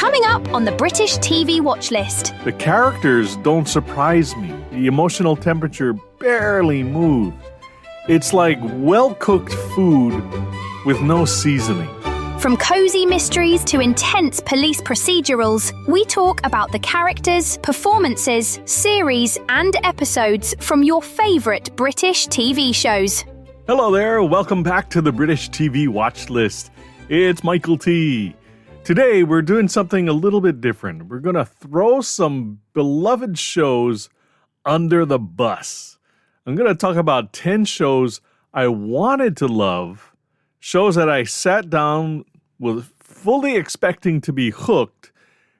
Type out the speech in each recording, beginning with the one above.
Coming up on the British TV watch list. The characters don't surprise me. The emotional temperature barely moves. It's like well-cooked food with no seasoning. From cozy mysteries to intense police procedurals, we talk about the characters, performances, series, and episodes from your favourite British TV shows. Hello there, welcome back to the British TV watch list. It's Michael T. Today, we're doing something a little bit different. We're going to throw some beloved shows under the bus. I'm going to talk about 10 shows I wanted to love, shows that I sat down with fully expecting to be hooked,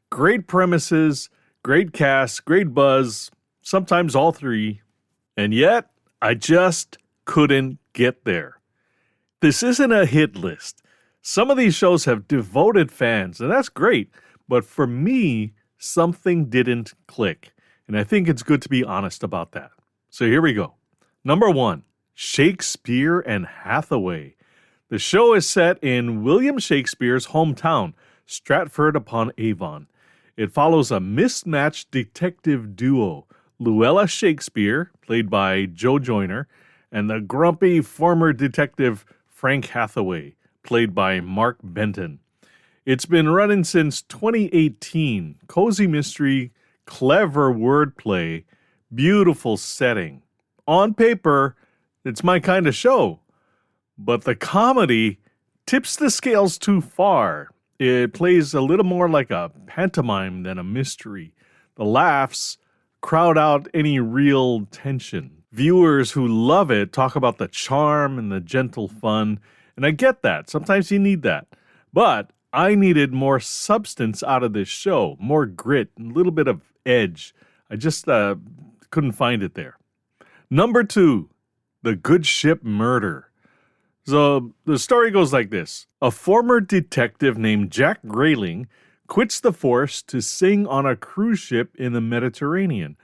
great premises, great cast, great buzz, sometimes all three, and yet I just couldn't get there. This isn't a hit list. Some of these shows have devoted fans, and that's great. But for me, something didn't click. And I think it's good to be honest about that. So here we go. Number 1, Shakespeare and Hathaway. The show is set in William Shakespeare's hometown, Stratford-upon-Avon. It follows a mismatched detective duo, Luella Shakespeare, played by Joe Joyner, and the grumpy former detective Frank Hathaway, played by Mark Benton. It's been running since 2018. Cozy mystery, clever wordplay, beautiful setting. On paper, it's my kind of show. But the comedy tips the scales too far. It plays a little more like a pantomime than a mystery. The laughs crowd out any real tension. Viewers who love it talk about the charm and the gentle fun. And I get that. Sometimes you need that. But I needed more substance out of this show, more grit, a little bit of edge. I just couldn't find it there. Number 2, The Good Ship Murder. So the story goes like this. A former detective named Jack Grayling quits the force to sing on a cruise ship in the Mediterranean.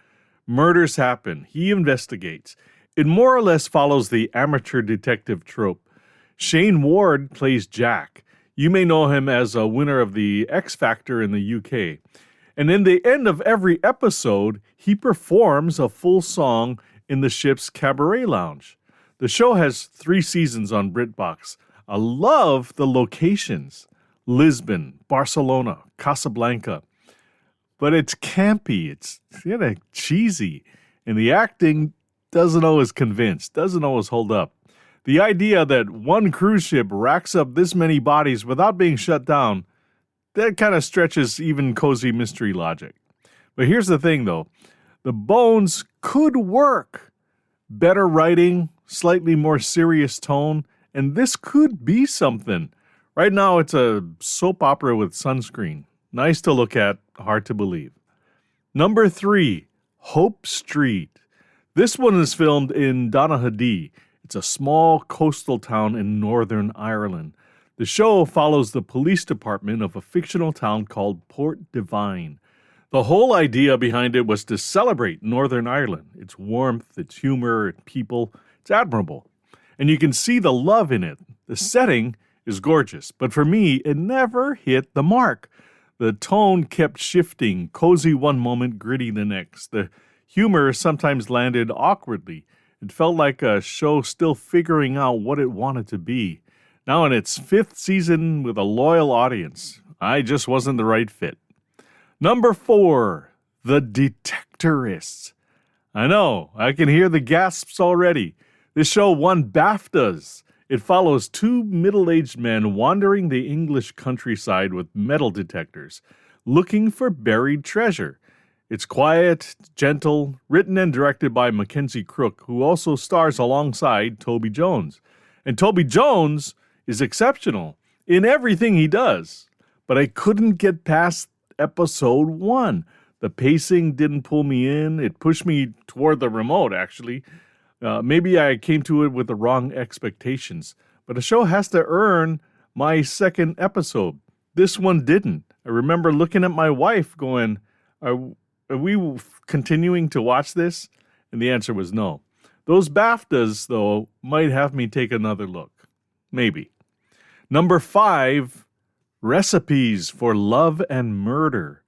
Murders happen. He investigates. It more or less follows the amateur detective trope. Shane Ward plays Jack. You may know him as a winner of the X Factor in the UK. And in the end of every episode, he performs a full song in the ship's cabaret lounge. The show has 3 seasons on BritBox. I love the locations. Lisbon, Barcelona, Casablanca. But it's campy. It's kind of cheesy. And the acting doesn't always convince, doesn't always hold up. The idea that one cruise ship racks up this many bodies without being shut down, that kind of stretches even cozy mystery logic. But here's the thing, though. The bones could work. Better writing, slightly more serious tone, and this could be something. Right now, it's a soap opera with sunscreen. Nice to look at, hard to believe. Number 3, Hope Street. This one is filmed in Donaghadee. It's a small coastal town in Northern Ireland. The show follows the police department of a fictional town called Port Devine. The whole idea behind it was to celebrate Northern Ireland, its warmth, its humor, its people. It's admirable. And you can see the love in it. The setting is gorgeous, but for me, it never hit the mark. The tone kept shifting, cozy one moment, gritty the next. The humor sometimes landed awkwardly. It felt like a show still figuring out what it wanted to be. Now in its 5th season with a loyal audience, I just wasn't the right fit. Number 4, The Detectorists. I know, I can hear the gasps already. This show won BAFTAs. It follows 2 middle-aged men wandering the English countryside with metal detectors, looking for buried treasure. It's quiet, gentle, written and directed by Mackenzie Crook, who also stars alongside Toby Jones. And Toby Jones is exceptional in everything he does. But I couldn't get past episode 1. The pacing didn't pull me in. It pushed me toward the remote, actually. Maybe I came to it with the wrong expectations. But a show has to earn my 2nd episode. This one didn't. I remember looking at my wife going, Are we continuing to watch this? And the answer was no. Those BAFTAs, though, might have me take another look. Maybe. Number 5, Recipes for Love and Murder.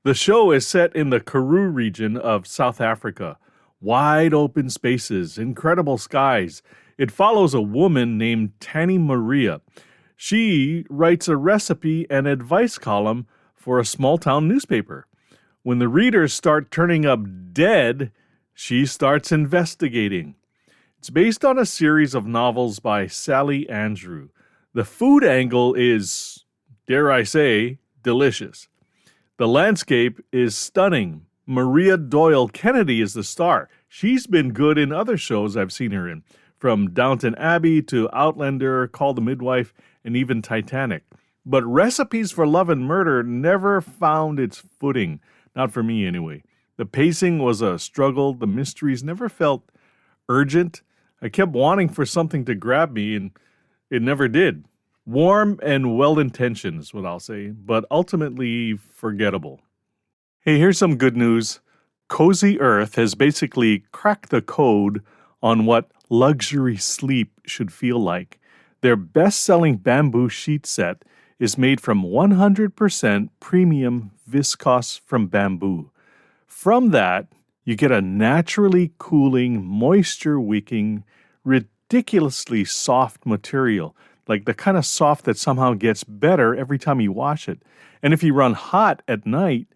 The show is set in the Karoo region of South Africa. Wide open spaces, incredible skies. It follows a woman named Tanny Maria. She writes a recipe and advice column for a small-town newspaper. When the readers start turning up dead, she starts investigating. It's based on a series of novels by Sally Andrew. The food angle is, dare I say, delicious. The landscape is stunning. Maria Doyle Kennedy is the star. She's been good in other shows I've seen her in, from Downton Abbey to Outlander, Call the Midwife, and even Titanic. But Recipes for Love and Murder never found its footing. Not for me, anyway. The pacing was a struggle. The mysteries never felt urgent. I kept wanting for something to grab me, and it never did. Warm and well-intentioned is what I'll say, but ultimately forgettable. Hey, here's some good news. Cozy Earth has basically cracked the code on what luxury sleep should feel like. Their best-selling bamboo sheet set is made from 100% premium viscose from bamboo. From that, you get a naturally cooling, moisture-wicking, ridiculously soft material, like the kind of soft that somehow gets better every time you wash it. And if you run hot at night,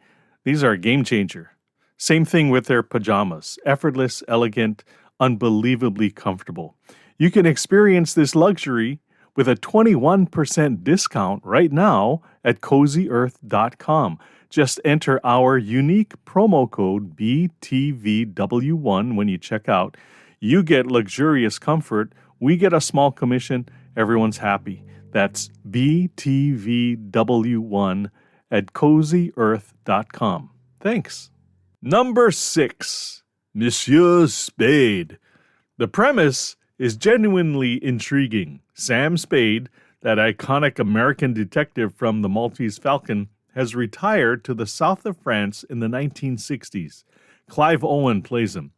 these are a game changer. Same thing with their pajamas. Effortless, elegant, unbelievably comfortable. You can experience this luxury with a 21% discount right now at CozyEarth.com. Just enter our unique promo code BTVW1 when you check out. You get luxurious comfort. We get a small commission. Everyone's happy. That's BTVW1 at CozyEarth.com. Thanks. Number 6, Monsieur Spade. The premise is genuinely intriguing. Sam Spade, that iconic American detective from The Maltese Falcon, has retired to the south of France in the 1960s. Clive Owen plays him.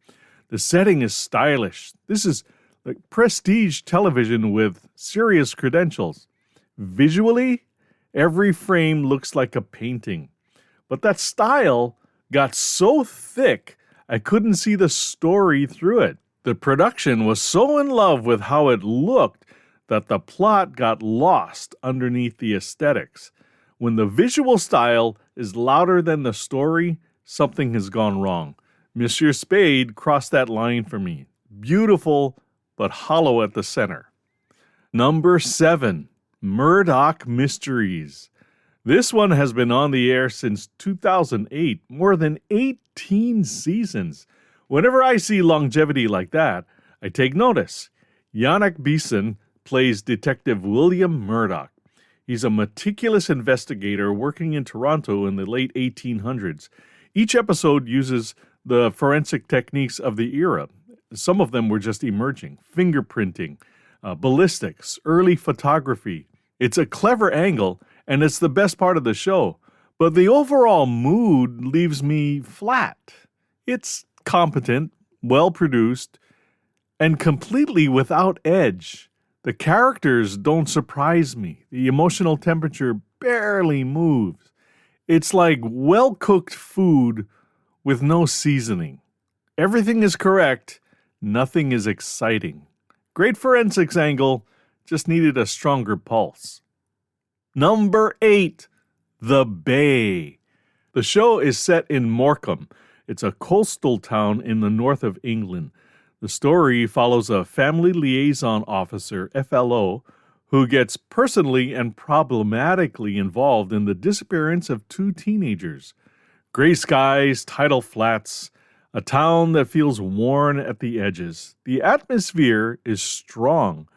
The setting is stylish. This is like prestige television with serious credentials. Visually, every frame looks like a painting. But that style got so thick, I couldn't see the story through it. The production was so in love with how it looked that the plot got lost underneath the aesthetics. When the visual style is louder than the story, something has gone wrong. Monsieur Spade crossed that line for me. Beautiful, but hollow at the center. Number 7, Murdoch Mysteries. This one has been on the air since 2008, more than 18 seasons. Whenever I see longevity like that, I take notice. Yannick Beeson plays Detective William Murdoch. He's a meticulous investigator working in Toronto in the late 1800s. Each episode uses the forensic techniques of the era. Some of them were just emerging. Fingerprinting, ballistics, early photography. It's a clever angle, and it's the best part of the show. But the overall mood leaves me flat. It's competent, well-produced, and completely without edge. The characters don't surprise me. The emotional temperature barely moves. It's like well-cooked food with no seasoning. Everything is correct. Nothing is exciting. Great forensics angle, just needed a stronger pulse. Number 8, The Bay. The show is set in Morecambe. It's a coastal town in the north of England. The story follows a family liaison officer, FLO, who gets personally and problematically involved in the disappearance of 2 teenagers. Gray skies, tidal flats, a town that feels worn at the edges. The atmosphere is strong.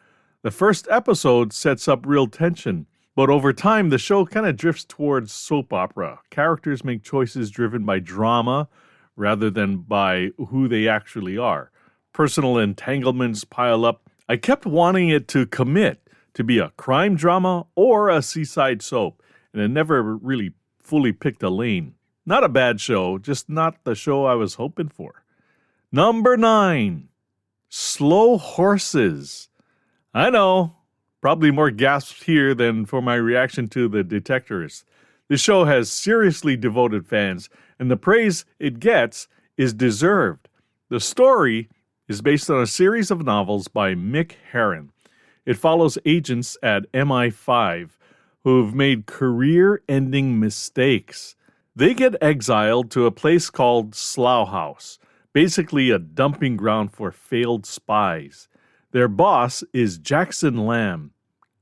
The first episode sets up real tension, but over time the show kind of drifts towards soap opera. Characters make choices driven by drama rather than by who they actually are. Personal entanglements pile up. I kept wanting it to commit to be a crime drama or a seaside soap, and it never really fully picked a lane. Not a bad show, just not the show I was hoping for. Number 9, Slow Horses. I know, Probably more gasps here than for my reaction to The Detectorist. The show has seriously devoted fans, and the praise it gets is deserved. The story is based on a series of novels by Mick Herron. It follows agents at MI5 who've made career-ending mistakes. They get exiled to a place called Slough House, basically a dumping ground for failed spies. Their boss is Jackson Lamb.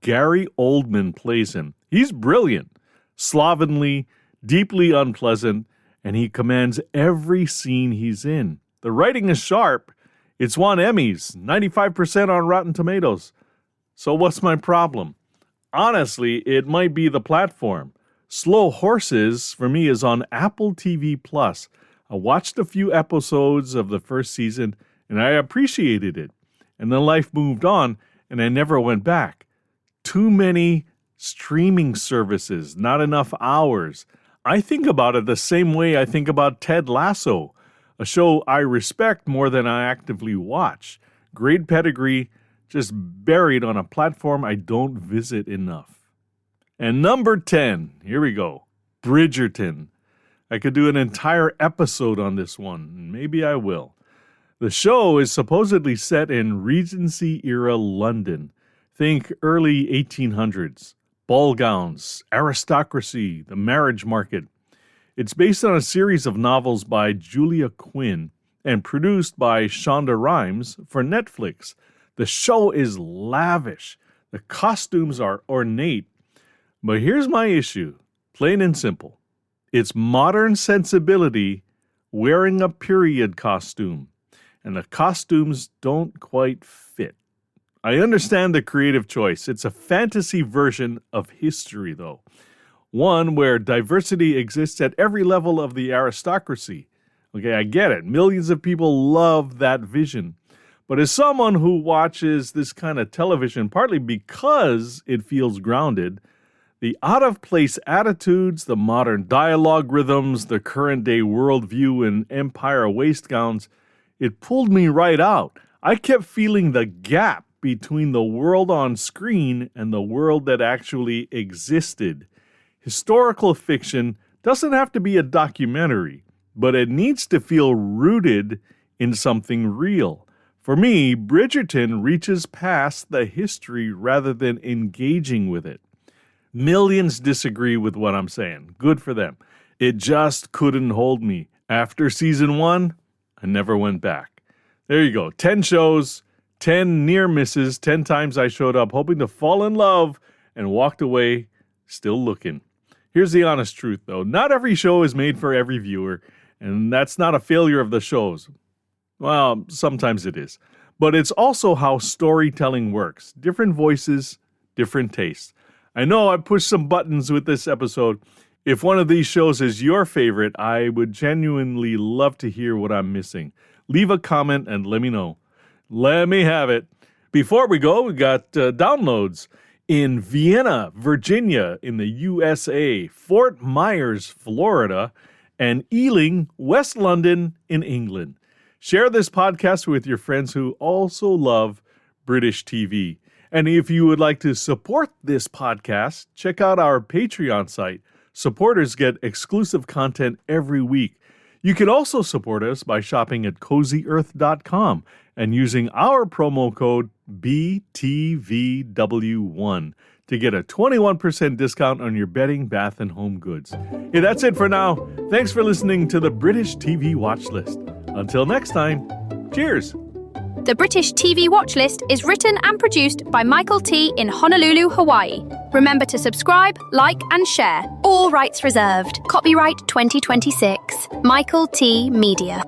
Gary Oldman plays him. He's brilliant, slovenly, deeply unpleasant, and he commands every scene he's in. The writing is sharp. It's won Emmys, 95% on Rotten Tomatoes. So what's my problem? Honestly, it might be the platform. Slow Horses, for me, is on Apple TV+. I watched a few episodes of the first season, and I appreciated it. And then life moved on, and I never went back. Too many streaming services, not enough hours. I think about it the same way I think about Ted Lasso, a show I respect more than I actively watch. Great pedigree, just buried on a platform I don't visit enough. And number 10, here we go, Bridgerton. I could do an entire episode on this one, maybe I will. The show is supposedly set in Regency-era London. Think early 1800s. Ball gowns, aristocracy, the marriage market. It's based on a series of novels by Julia Quinn and produced by Shonda Rhimes for Netflix. The show is lavish. The costumes are ornate. But here's my issue, plain and simple. It's modern sensibility wearing a period costume, and the costumes don't quite fit. I understand the creative choice. It's a fantasy version of history, though. One where diversity exists at every level of the aristocracy. Okay, I get it. Millions of people love that vision. But as someone who watches this kind of television partly because it feels grounded, the out-of-place attitudes, the modern dialogue rhythms, the current-day worldview and empire waist gowns, it pulled me right out. I kept feeling the gap between the world on screen and the world that actually existed. Historical fiction doesn't have to be a documentary, but it needs to feel rooted in something real. For me, Bridgerton reaches past the history rather than engaging with it. Millions disagree with what I'm saying. Good for them. It just couldn't hold me. After season 1, I never went back. There you go. 10 shows, 10 near misses, 10 times I showed up hoping to fall in love and walked away still looking. Here's the honest truth, though. Not every show is made for every viewer, and that's not a failure of the shows. Well, sometimes it is. But it's also how storytelling works. Different voices, different tastes. I know I pushed some buttons with this episode. If one of these shows is your favorite, I would genuinely love to hear what I'm missing. Leave a comment and let me know. Let me have it. Before we go, we got downloads in Vienna, Virginia in the USA, Fort Myers, Florida, and Ealing, West London in England. Share this podcast with your friends who also love British TV. And if you would like to support this podcast, check out our Patreon site. Supporters get exclusive content every week. You can also support us by shopping at CozyEarth.com and using our promo code BTVW1 to get a 21% discount on your bedding, bath, and home goods. Hey, that's it for now. Thanks for listening to the British TV Watch List. Until next time, cheers! The British TV Watchlist is written and produced by Michael T. in Honolulu, Hawaii. Remember to subscribe, like, and share. All rights reserved. Copyright 2026. Michael T. Media.